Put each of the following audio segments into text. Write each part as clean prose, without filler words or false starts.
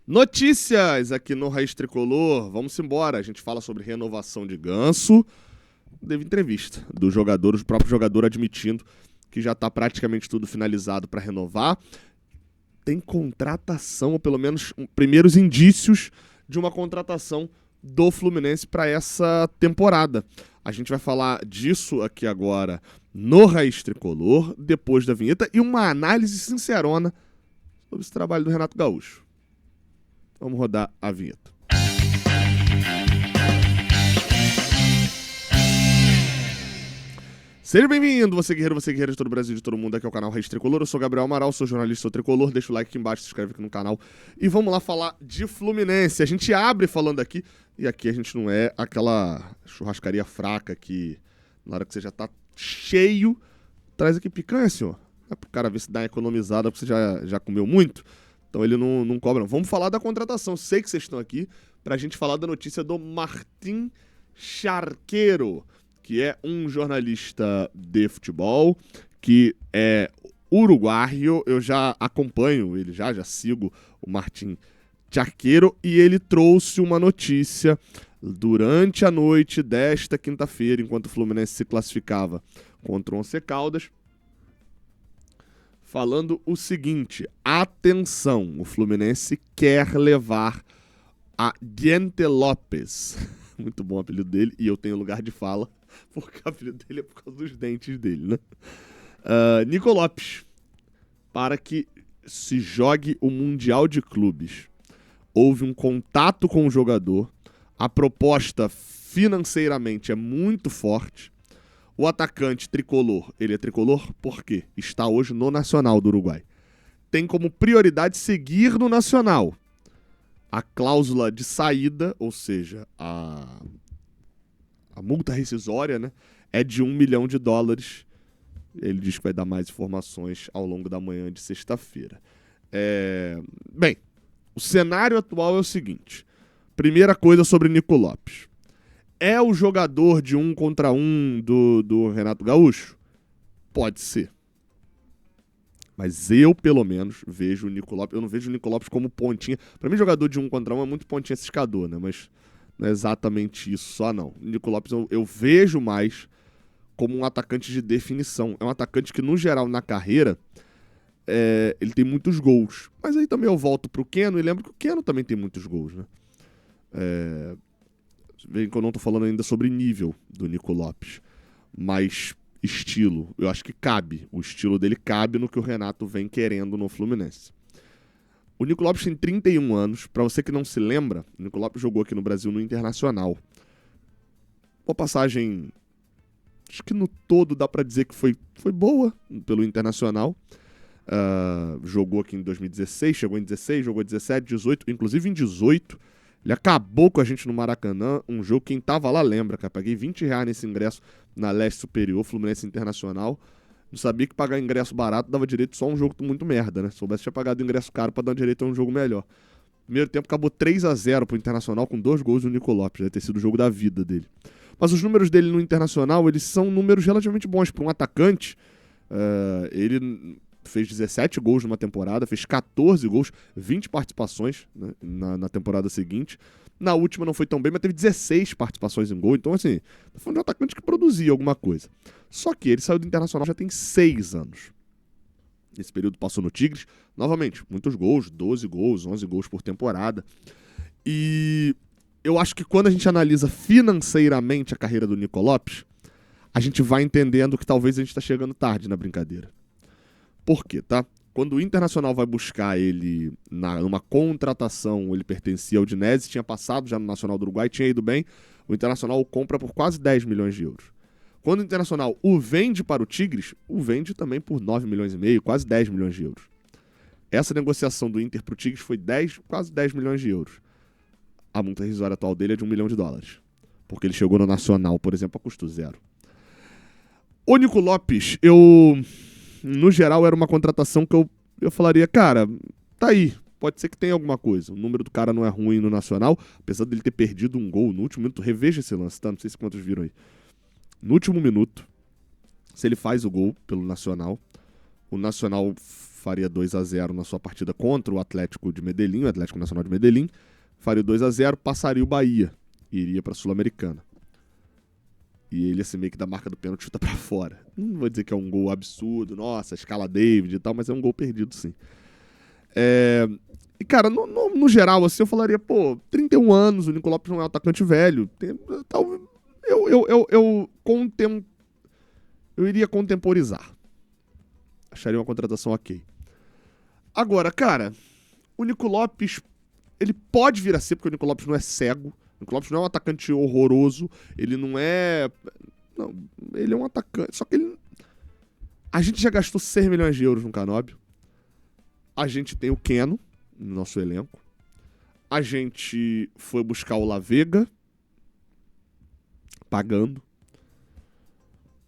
Notícias aqui no Raiz Tricolor. Vamos embora. A gente fala sobre renovação de Ganso. Teve entrevista do jogador, o próprio jogador admitindo que já está praticamente tudo finalizado para renovar. Tem contratação, ou pelo menos primeiros indícios de uma contratação do Fluminense para essa temporada. A gente vai falar disso aqui agora no Raiz Tricolor, depois da vinheta, e uma análise sincerona sobre esse trabalho do Renato Gaúcho. Vamos rodar a vinheta. Seja bem-vindo, você guerreiro de todo o Brasil, de todo mundo, aqui é o canal Raiz Tricolor. Eu sou Gabriel Amaral, sou jornalista, sou tricolor. Deixa o like aqui embaixo, se inscreve aqui no canal. E vamos lá falar de Fluminense. A gente abre falando aqui, e aqui a gente não é aquela churrascaria fraca que na hora que você já tá cheio, traz aqui picanha, senhor. É pro cara ver se dá uma economizada, porque você já comeu muito. Então ele não cobra. Vamos falar da contratação. Sei que vocês estão aqui pra gente falar da notícia do Martín Charquero, que é um jornalista de futebol, que é uruguaio. Eu já acompanho ele, já sigo o Martín Charquero, e ele trouxe uma notícia durante a noite desta quinta-feira, enquanto o Fluminense se classificava contra o Once Caldas, falando o seguinte: atenção, o Fluminense quer levar a Diente Lopes. Muito bom o apelido dele, e eu tenho lugar de fala, porque o apelido dele é por causa dos dentes dele, né? Nico Lopes, para que se jogue o Mundial de Clubes. Houve um contato com o jogador, a proposta financeiramente é muito forte. O atacante tricolor, ele é tricolor porque está hoje no Nacional do Uruguai. Tem como prioridade seguir no Nacional. A cláusula de saída, ou seja, a multa rescisória, né, é de $1 milhão. Ele diz que vai dar mais informações ao longo da manhã de sexta-feira. Bem, o cenário atual é o seguinte. Primeira coisa sobre Nico Lopes. É o jogador de 1 contra 1 do Renato Gaúcho? Pode ser. Mas eu, pelo menos, vejo o Nico Lopes. Eu não vejo o Nico Lopes como pontinha. Pra mim, jogador de 1 contra 1 é muito pontinha ciscador, né? Mas não é exatamente isso só, não. O Nico Lopes eu vejo mais como um atacante de definição. É um atacante que, no geral, na carreira, ele tem muitos gols. Mas aí também eu volto pro Keno e lembro que o Keno também tem muitos gols, né? Veem que eu não tô falando ainda sobre nível do Nico Lopes, mas estilo. Eu acho que cabe. O estilo dele cabe no que o Renato vem querendo no Fluminense. O Nico Lopes tem 31 anos. Pra você que não se lembra, o Nico Lopes jogou aqui no Brasil no Internacional. Uma passagem, acho que no todo dá pra dizer que foi boa pelo Internacional. Jogou aqui em 2016, chegou em 16, jogou 17, 18, inclusive em 18. Ele acabou com a gente no Maracanã, um jogo, quem tava lá lembra, cara. Paguei R$20 nesse ingresso na Leste Superior, Fluminense Internacional. Não sabia que pagar ingresso barato dava direito só a um jogo muito merda, né? Se soubesse, tinha pagado ingresso caro pra dar direito a um jogo melhor. Primeiro tempo acabou 3-0 pro Internacional com 2 gols do Nico Lopes. Deve ter sido o jogo da vida dele. Mas os números dele no Internacional, eles são números relativamente bons. Para um atacante, ele fez 17 gols numa temporada, fez 14 gols, 20 participações, né, na temporada seguinte. Na última não foi tão bem, mas teve 16 participações em gol. Então, assim, tá falando de um atacante que produzia alguma coisa. Só que ele saiu do Internacional já tem 6 anos. Nesse período passou no Tigres. Novamente, muitos gols, 12 gols, 11 gols por temporada. E eu acho que quando a gente analisa financeiramente a carreira do Nico Lopes, a gente vai entendendo que talvez a gente tá chegando tarde na brincadeira. Por quê, tá? Quando o Internacional vai buscar ele numa contratação, ele pertencia ao Udinese, tinha passado já no Nacional do Uruguai, tinha ido bem, o Internacional o compra por quase 10 milhões de euros. Quando o Internacional o vende para o Tigres, o vende também por 9 milhões e meio, quase 10 milhões de euros. Essa negociação do Inter para o Tigres foi quase 10 milhões de euros. A multa rescisória atual dele é de $1 milhão. Porque ele chegou no Nacional, por exemplo, a custo zero. O Nico Lopes, no geral, era uma contratação que eu falaria, cara, tá aí, pode ser que tenha alguma coisa. O número do cara não é ruim no Nacional, apesar dele ter perdido um gol no último minuto. Reveja esse lance, tá? Não sei se quantos viram aí. No último minuto, se ele faz o gol pelo Nacional, o Nacional faria 2-0 na sua partida contra o Atlético de Medellín, o Atlético Nacional de Medellín, faria 2-0, passaria o Bahia, iria para a Sul-Americana. E ele, assim, meio que da marca do pênalti, chuta pra fora. Não vou dizer que é um gol absurdo, nossa, escala David e tal, mas é um gol perdido, sim. E, cara, no geral, assim, eu falaria, 31 anos, o Nico Lopes não é um atacante velho. Eu iria contemporizar. Acharia uma contratação ok. Agora, cara, o Nico Lopes, ele pode vir a ser, porque o Nico Lopes não é cego. O Nico Lopes não é um atacante horroroso. Ele não é... Não, ele é um atacante. Só que ele... A gente já gastou 6 milhões de euros no Canóbio. A gente tem o Keno no nosso elenco. A gente foi buscar o La Vega, pagando.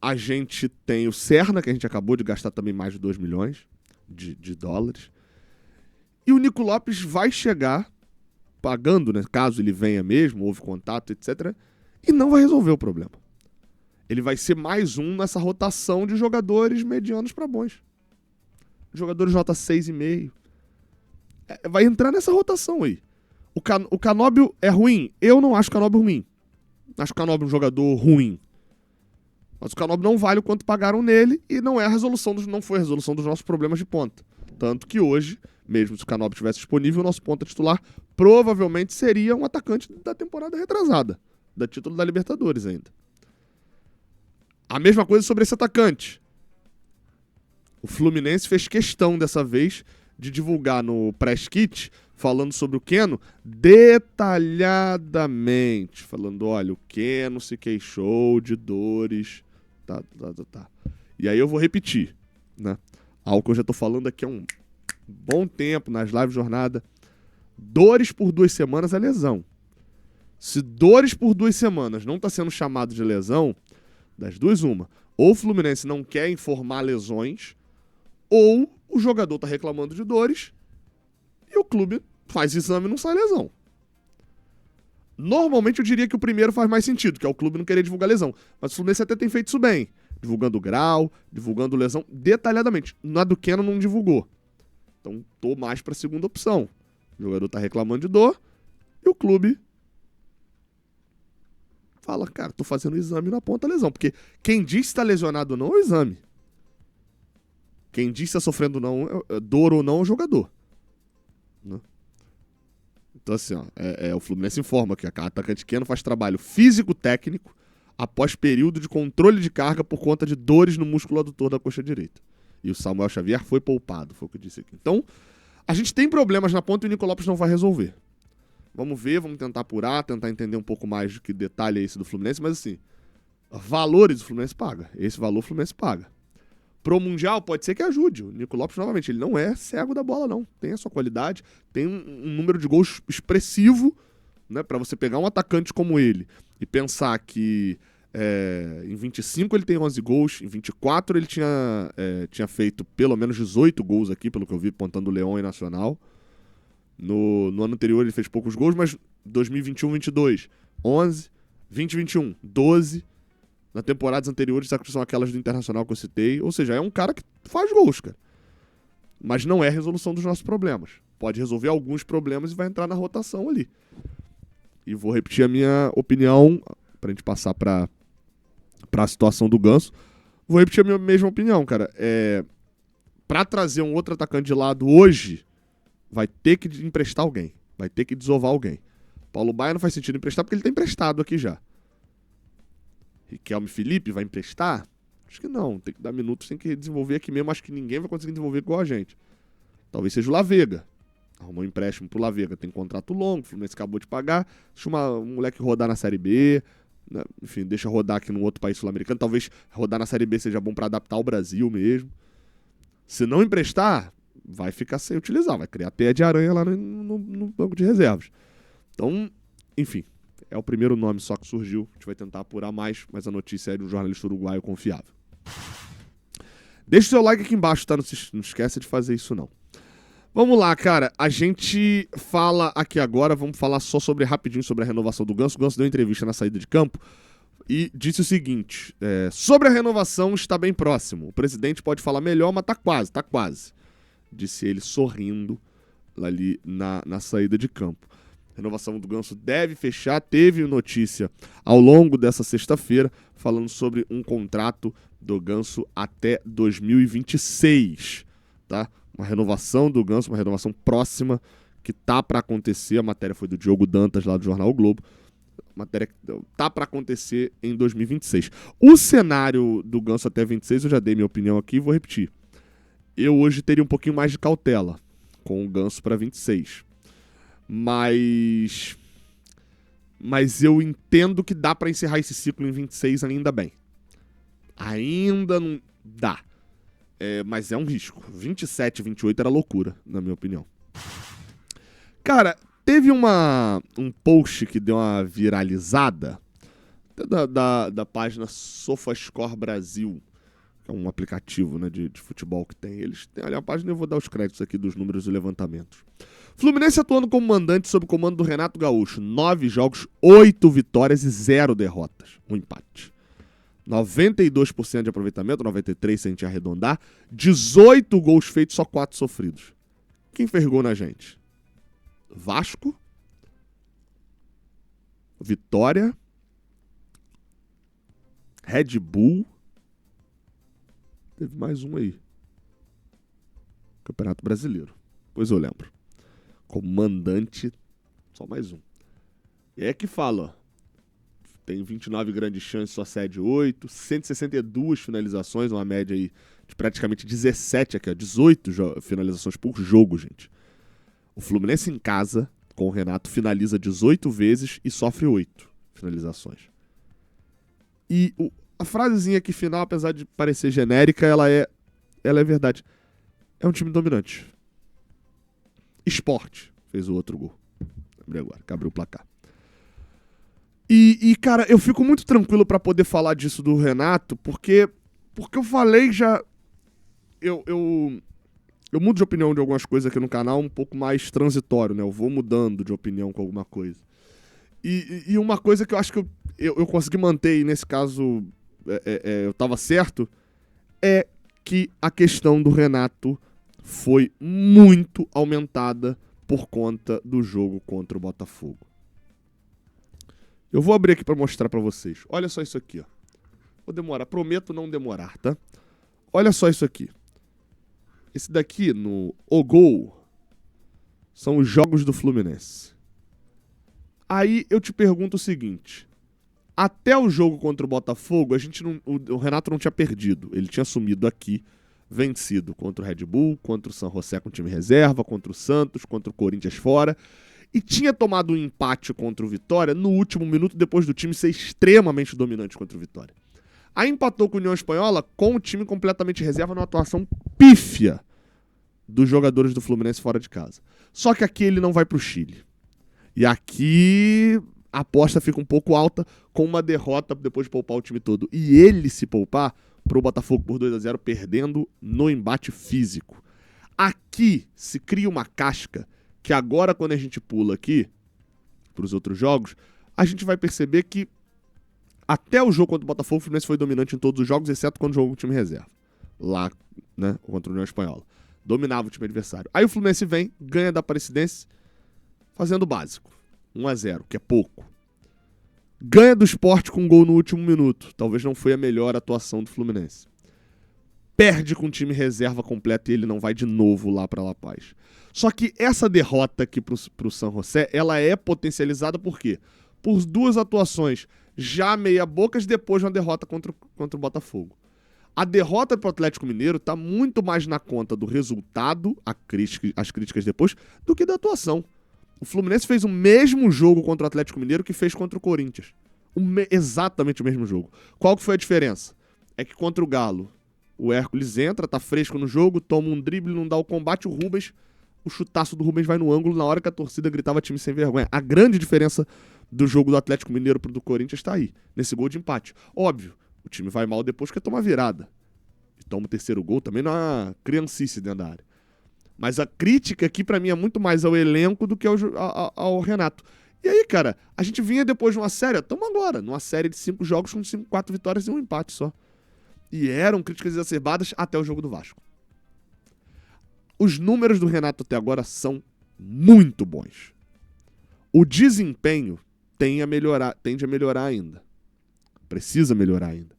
A gente tem o Serna, que a gente acabou de gastar também mais de 2 milhões de dólares. E o Nico Lopes vai chegar, pagando, né, caso ele venha mesmo, houve contato, etc., e não vai resolver o problema. Ele vai ser mais um nessa rotação de jogadores medianos para bons. Jogadores nota 6,5. Vai entrar nessa rotação aí. O Canóbio é ruim? Eu não acho o Canóbio ruim. Acho o Canóbio um jogador ruim. Mas o Canóbio não vale o quanto pagaram nele e não foi a resolução dos nossos problemas de ponta. Tanto que hoje, mesmo se o Canóbio estivesse disponível, o nosso ponta titular provavelmente seria um atacante da temporada retrasada, da título da Libertadores ainda. A mesma coisa sobre esse atacante. O Fluminense fez questão dessa vez de divulgar no press kit, falando sobre o Keno, detalhadamente. Falando, olha, o Keno se queixou de dores. Tá. E aí eu vou repetir, né? Algo que eu já tô falando aqui há um bom tempo, nas lives de jornada. Dores por 2 semanas é lesão. Se dores por 2 semanas não tá sendo chamado de lesão, das duas uma. Ou o Fluminense não quer informar lesões, ou o jogador tá reclamando de dores e o clube faz exame e não sai lesão. Normalmente eu diria que o primeiro faz mais sentido, que é o clube não querer divulgar lesão. Mas o Fluminense até tem feito isso bem. Divulgando grau, divulgando lesão detalhadamente. Na do Keno não divulgou. Então tô mais pra segunda opção. O jogador tá reclamando de dor e o clube fala, cara, tô fazendo exame na ponta lesão. Porque quem diz se tá lesionado ou não é o exame. Quem diz se tá sofrendo dor ou não é o jogador. Né? Então assim, ó, o Fluminense informa que a atacante Keno faz trabalho físico-técnico após período de controle de carga por conta de dores no músculo adutor da coxa direita. E o Samuel Xavier foi poupado, foi o que eu disse aqui. Então, a gente tem problemas na ponta e o Nico Lopes não vai resolver. Vamos ver, vamos tentar apurar, tentar entender um pouco mais do que detalhe é esse do Fluminense, mas assim, valores o Fluminense paga. Esse valor o Fluminense paga. Pro Mundial pode ser que ajude. O Nico Lopes, novamente, ele não é cego da bola, não. Tem a sua qualidade, tem um número de gols expressivo, né, para você pegar um atacante como ele e pensar que em 25 ele tem 11 gols, em 24 ele tinha feito pelo menos 18 gols aqui, pelo que eu vi, pontando Leão e Nacional. No ano anterior ele fez poucos gols, mas 2021-22, 11, 20-21, 12. Na temporadas anteriores, que são aquelas do Internacional que eu citei. Ou seja, é um cara que faz gols, cara. Mas não é a resolução dos nossos problemas. Pode resolver alguns problemas e vai entrar na rotação ali. E vou repetir a minha opinião, pra gente passar pra situação do Ganso. Vou repetir a minha mesma opinião, cara. Pra trazer um outro atacante de lado hoje, vai ter que emprestar alguém. Vai ter que desovar alguém. Paulo Baia não faz sentido emprestar porque ele tá emprestado aqui já. Riquelme Felipe vai emprestar? Acho que não. Tem que dar minutos, tem que desenvolver aqui mesmo. Acho que ninguém vai conseguir desenvolver igual a gente. Talvez seja o La Vega. Arrumou um empréstimo pro La Vega. Tem contrato longo, o Fluminense acabou de pagar. Deixa um moleque rodar na Série B. Né? Enfim, deixa rodar aqui num outro país sul-americano. Talvez rodar na Série B seja bom pra adaptar ao Brasil mesmo. Se não emprestar, vai ficar sem utilizar. Vai criar teia de aranha lá no banco de reservas. Então, enfim. É o primeiro nome só que surgiu. A gente vai tentar apurar mais, mas a notícia é de um jornalista uruguaio confiável. Deixa o seu like aqui embaixo, tá? Não esquece de fazer isso, não. Vamos lá, cara. A gente fala aqui agora, vamos falar só rapidinho sobre a renovação do Ganso. O Ganso deu entrevista na saída de campo e disse o seguinte, sobre a renovação está bem próximo. O presidente pode falar melhor, mas tá quase. disse ele sorrindo ali na saída de campo. A renovação do Ganso deve fechar. Teve notícia ao longo dessa sexta-feira falando sobre um contrato do Ganso até 2026, tá? Uma renovação do Ganso, uma renovação próxima que tá para acontecer. A matéria foi do Diogo Dantas, lá do Jornal o Globo. A matéria tá para acontecer em 2026. O cenário do Ganso até 26, eu já dei minha opinião aqui e vou repetir. Eu hoje teria um pouquinho mais de cautela com o Ganso para 26. Mas eu entendo que dá para encerrar esse ciclo em 26 ainda bem. Ainda não dá. Mas é um risco. 27, 28 era loucura, na minha opinião. Cara, teve um post que deu uma viralizada da página SofaScore Brasil, que é um aplicativo, né, de futebol que tem. Eles têm ali a página, eu vou dar os créditos aqui dos números e levantamentos. Fluminense atuando como mandante sob o comando do Renato Gaúcho. 9 jogos, 8 vitórias e 0 derrotas. Um empate. 92% de aproveitamento, 93% se a gente arredondar. 18 gols feitos, só 4 sofridos. Quem fez gol na gente? Vasco. Vitória. Red Bull. Teve mais um aí. Campeonato Brasileiro. Pois eu lembro. Como mandante, só mais um. E é que fala, ó. Tem 29 grandes chances, só cede 8. 162 finalizações, uma média aí de praticamente 17 aqui, ó. 18 finalizações por jogo, gente. O Fluminense em casa, com o Renato, finaliza 18 vezes e sofre 8 finalizações. E a frasezinha aqui final, apesar de parecer genérica, ela é verdade. É um time dominante. Sport fez o outro gol. Lembrei agora, que abriu o placar. E, cara, eu fico muito tranquilo pra poder falar disso do Renato, porque eu falei já... Eu mudo de opinião de algumas coisas aqui no canal um pouco mais transitório, né? Eu vou mudando de opinião com alguma coisa. E uma coisa que eu acho que eu consegui manter, e nesse caso eu tava certo, é que a questão do Renato foi muito aumentada por conta do jogo contra o Botafogo. Eu vou abrir aqui para mostrar para vocês. Olha só isso aqui, ó. Vou demorar, prometo não demorar, tá? Olha só isso aqui. Esse daqui, no O Gol, são os jogos do Fluminense. Aí eu te pergunto o seguinte. Até o jogo contra o Botafogo, o Renato não tinha perdido. Ele tinha assumido aqui, vencido contra o Red Bull, contra o San José com time reserva, contra o Santos, contra o Corinthians fora. E tinha tomado um empate contra o Vitória no último minuto, depois do time ser extremamente dominante contra o Vitória. Aí empatou com a União Espanhola com o time completamente reserva numa atuação pífia dos jogadores do Fluminense fora de casa. Só que aqui ele não vai pro Chile. E aqui a aposta fica um pouco alta com uma derrota depois de poupar o time todo. E ele se poupar pro Botafogo por 2-0, perdendo no embate físico. Aqui se cria uma casca que agora, quando a gente pula aqui para os outros jogos, a gente vai perceber que até o jogo contra o Botafogo, o Fluminense foi dominante em todos os jogos, exceto quando jogou com o time reserva. Lá, né, contra a União Espanhola. Dominava o time adversário. Aí o Fluminense vem, ganha da Aparecidense, fazendo o básico. 1-0, que é pouco. Ganha do Sport com um gol no último minuto. Talvez não foi a melhor atuação do Fluminense. Perde com o time reserva completo e ele não vai de novo lá para La Paz. Só que essa derrota aqui pro San José, ela é potencializada por quê? Por 2 atuações já meia-bocas depois de uma derrota contra o Botafogo. A derrota pro Atlético Mineiro tá muito mais na conta do resultado, as críticas depois, do que da atuação. O Fluminense fez o mesmo jogo contra o Atlético Mineiro que fez contra o Corinthians. Exatamente o mesmo jogo. Qual que foi a diferença? É que contra o Galo, o Hércules entra, tá fresco no jogo, toma um drible, não dá o combate, o chutaço do Rubens vai no ângulo na hora que a torcida gritava time sem vergonha. A grande diferença do jogo do Atlético Mineiro pro do Corinthians tá aí, nesse gol de empate. Óbvio, o time vai mal depois que toma virada. E toma o terceiro gol também na criancice dentro da área. Mas a crítica aqui pra mim é muito mais ao elenco do que ao Renato. E aí, cara, a gente vinha depois de uma série, estamos agora, numa série de 5 jogos com 4 vitórias e um empate só. E eram críticas exacerbadas até o jogo do Vasco. Os números do Renato até agora são muito bons. O desempenho tende a melhorar ainda. Precisa melhorar ainda.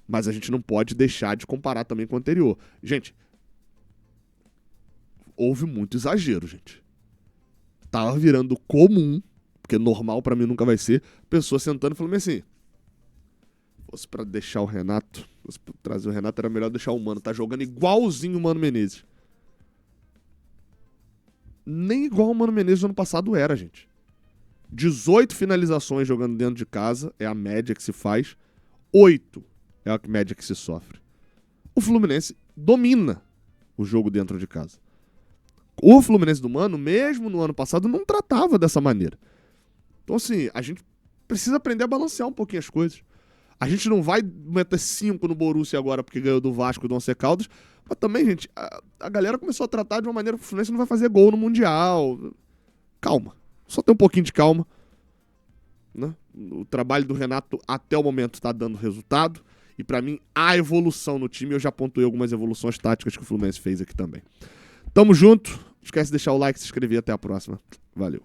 Mas a gente não pode deixar de comparar também com o anterior. Gente, houve muito exagero, gente. Tava virando comum, porque normal pra mim nunca vai ser, pessoa sentando e falando assim, fosse pra deixar o Renato, fosse pra trazer o Renato, era melhor deixar o Mano. Tá jogando igualzinho o Mano Menezes. Nem igual o Mano Menezes do ano passado era, gente. 18 finalizações jogando dentro de casa, é a média que se faz. 8 é a média que se sofre. O Fluminense domina o jogo dentro de casa. O Fluminense do Mano, mesmo no ano passado, não tratava dessa maneira. Então, assim, a gente precisa aprender a balancear um pouquinho as coisas. A gente não vai meter 5 no Borussia agora porque ganhou do Vasco e do Once Caldas, mas também, gente, a galera começou a tratar de uma maneira que o Fluminense não vai fazer gol no Mundial. Calma. Só ter um pouquinho de calma. Né? O trabalho do Renato até o momento está dando resultado. E pra mim, há evolução no time. Eu já pontuei algumas evoluções táticas que o Fluminense fez aqui também. Tamo junto. Não esquece de deixar o like, se inscrever. Até a próxima. Valeu.